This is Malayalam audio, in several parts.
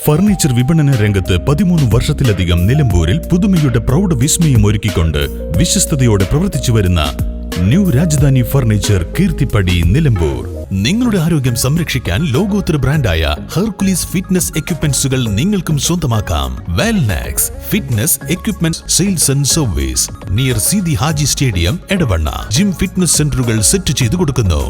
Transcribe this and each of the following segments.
ഫർണിച്ചർ വിപണന രംഗത്ത് 13 വർഷത്തിലധികം നിലമ്പൂരിൽ പുതുമയുടെ പ്രൗഢ വിസ്മയം ഒരുക്കിക്കൊണ്ട് വിശ്വസ്തയോടെ പ്രവർത്തിച്ചു വരുന്ന ന്യൂ രാജധാനി ഫർണിച്ചർ കീർത്തിപ്പടി നിലമ്പൂർ. നിങ്ങളുടെ ആരോഗ്യം സംരക്ഷിക്കാൻ ലോകോത്തര ബ്രാൻഡായ ഹെർക്കുലീസ് ഫിറ്റ്നസ് എക്യുപ്മെന്റ്സുകൾ നിങ്ങൾക്കും സ്വന്തമാക്കാം. Wellnex fitness equipment sales and service near Seethi Haji stadium, Edavanna. Gym fitness സെന്ററുകൾ സെറ്റ് ചെയ്തു കൊടുക്കുന്നു.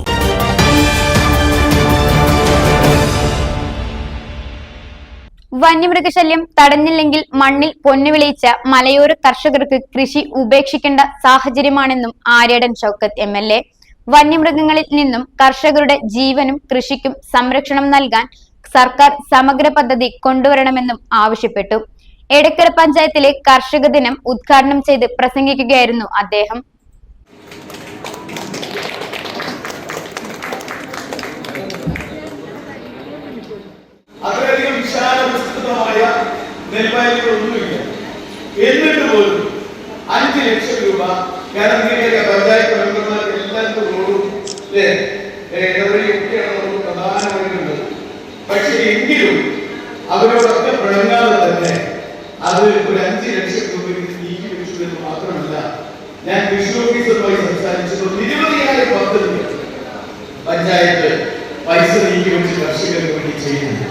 വന്യമൃഗശല്യം തടഞ്ഞില്ലെങ്കിൽ മണ്ണിൽ പൊന്നുവിളയിച്ച മലയോര കർഷകർക്ക് കൃഷി ഉപേക്ഷിക്കേണ്ട സാഹചര്യമാണെന്നും ആര്യാടൻ ഷൗക്കത്ത് MLA. വന്യമൃഗങ്ങളിൽ നിന്നും കർഷകരുടെ ജീവനും കൃഷിക്കും സംരക്ഷണം നൽകാൻ സർക്കാർ സമഗ്ര പദ്ധതി കൊണ്ടുവരണമെന്നും ആവശ്യപ്പെട്ടു. എടക്കര പഞ്ചായത്തിലെ കർഷക ദിനം ഉദ്ഘാടനം ചെയ്ത് പ്രസംഗിക്കുകയായിരുന്നു അദ്ദേഹം. അത്രയധികം വിശാല വിസ്തൃതമായ നെൽവയലുകളൊന്നുമില്ല. എന്നിട്ട് പോലും 5 ലക്ഷം രൂപ കേരളത്തിലെ പഞ്ചായത്ത് മെമ്പർമാർക്ക് എല്ലാവർക്കും റോഡും ഇടവഴിയൊക്കെയാണ് നമുക്ക് പ്രധാന വഴികളുള്ളത്. പക്ഷെ എങ്കിലും അവരോടൊക്കെ പിണങ്ങാതെ തന്നെ അത് ഒരു 5 ലക്ഷം രൂപ നീക്കി വെച്ചു എന്ന് മാത്രമല്ല, ഞാൻ കൃഷി ഓഫീസറുമായി സംസാരിച്ചപ്പോൾ നിരവധിയായ പദ്ധതികൾ പഞ്ചായത്ത് പൈസ നീക്കി വെച്ച് കർഷകർക്ക് വേണ്ടി ചെയ്യുന്നു.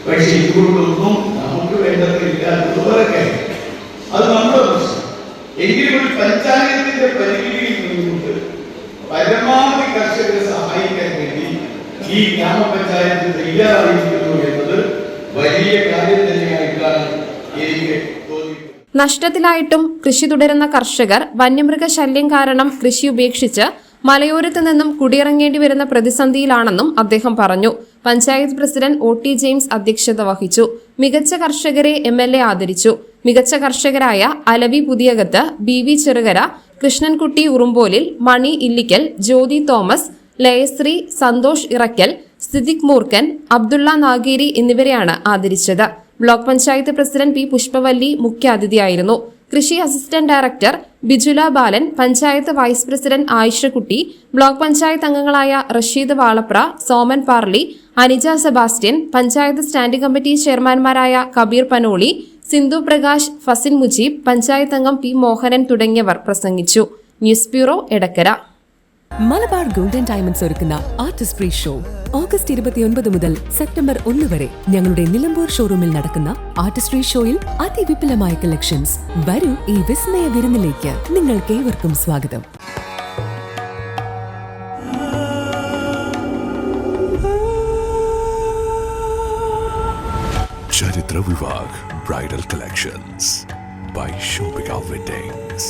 പക്ഷെ ഇതുകൊണ്ടൊന്നും നമുക്ക് വേണ്ടതില്ല എന്നുള്ളവരൊക്കെ അത് നമ്മുടെ പ്രശ്നം. എങ്കിലും ഒരു പഞ്ചായത്തിന്റെ പരിധിയിൽ നിന്നുകൊണ്ട് പരമാവധി കർഷകരെ സഹായിക്കാൻ വേണ്ടി ഈ ഗ്രാമപഞ്ചായത്ത് തയ്യാറായിരിക്കുന്നു എന്നത് വലിയ കാര്യം തന്നെയായിട്ടാണ് എനിക്ക് തോന്നിയത്. നഷ്ടത്തിലായിട്ടും കൃഷി തുടരുന്ന കർഷകർ വന്യമൃഗശല്യം കാരണം കൃഷി ഉപേക്ഷിച്ച് മലയോരത്ത് നിന്നും കുടിയിറങ്ങേണ്ടി വരുന്ന പ്രതിസന്ധിയിലാണെന്നും അദ്ദേഹം പറഞ്ഞു. പഞ്ചായത്ത് പ്രസിഡന്റ് OT ജെയിംസ് അധ്യക്ഷത വഹിച്ചു. മികച്ച കർഷകരെ MLA ആദരിച്ചു. മികച്ച കർഷകരായ അലവി പുതിയകത്ത്, BV ചെറുകര, കൃഷ്ണൻകുട്ടി ഉറുമ്പോലിൽ, മണി ഇല്ലിക്കൽ, ജ്യോതി തോമസ്, ലയശ്രീ, സന്തോഷ് ഇറക്കൽ, സിദ്ദിഖ് മൂർക്കൻ, അബ്ദുള്ള നാഗേരി എന്നിവരെയാണ് ആദരിച്ചത്. Block panchayat president P. Pushpavalli മുഖ്യാതിഥിയായിരുന്നു. കൃഷി assistant director Bijula Balan, panchayat vice president Ayishakutty, block panchayat അംഗങ്ങളായ Rasheed Valapra, Soman Parli, Anija Sebastian, panchayat standing committee ചെയർമാൻമാരായ കബീർ പനോളി, സിന്ധു പ്രകാശ്, ഫസിൻ മുജീബ്, പഞ്ചായത്ത് അംഗം P. മോഹനൻ തുടങ്ങിയവർ പ്രസംഗിച്ചു. News bureau, Edakkara. Malabar golden diamonds ഒരുക്കുന്ന ആർട്ടിസ്ട്രി ഷോ ഓഗസ്റ്റ് 29 മുതൽ സെപ്റ്റംബർ 1 വരെ ഞങ്ങളുടെ നിലമ്പൂർ ഷോറൂമിൽ നടക്കുന്ന ആർട്ടിസ്ട്രി ഷോയിൽ അതിവിപുലമായ കളക്ഷൻസ്. വരൂ, ഈ വിസ്മയ വിരുന്നിലേക്ക് നിങ്ങൾക്ക് ഏവർക്കും സ്വാഗതം. ചരിത്ര Vivah bridal collections by Shobhika Weddings.